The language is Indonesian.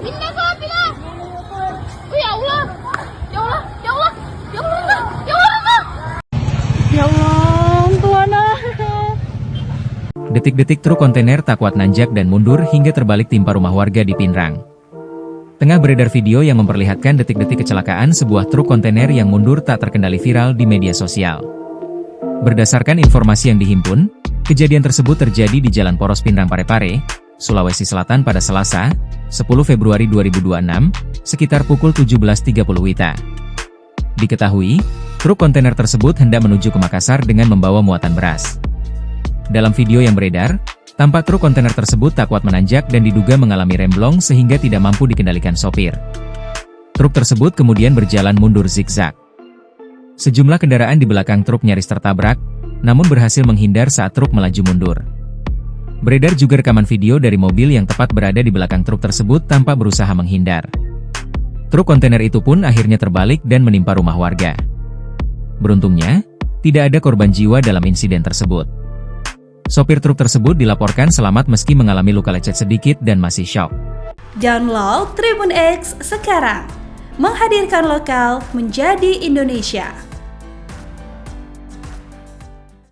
Pindah ke pindah. Oh, ya Allah. Ya Allah, ya Allah. Ya Allah, ya Allah. Ya Allah, Tuhan. Detik-detik truk kontainer tak kuat nanjak dan mundur hingga terbalik timpa rumah warga di Pinrang. Tengah beredar video yang memperlihatkan detik-detik kecelakaan sebuah truk kontainer yang mundur tak terkendali viral di media sosial. Berdasarkan informasi yang dihimpun, kejadian tersebut terjadi di Jalan Poros Pinrang Parepare, Sulawesi Selatan pada Selasa, 10 Februari 2026, sekitar pukul 17.30 WITA. Diketahui, truk kontainer tersebut hendak menuju ke Makassar dengan membawa muatan beras. Dalam video yang beredar, tampak truk kontainer tersebut tak kuat menanjak dan diduga mengalami remblong sehingga tidak mampu dikendalikan sopir. Truk tersebut kemudian berjalan mundur zigzag. Sejumlah kendaraan di belakang truk nyaris tertabrak, namun berhasil menghindar saat truk melaju mundur. Beredar juga rekaman video dari mobil yang tepat berada di belakang truk tersebut tanpa berusaha menghindar. Truk kontainer itu pun akhirnya terbalik dan menimpa rumah warga. Beruntungnya, tidak ada korban jiwa dalam insiden tersebut. Sopir truk tersebut dilaporkan selamat meski mengalami luka lecet sedikit dan masih syok. Download Tribun X sekarang, menghadirkan lokal menjadi Indonesia.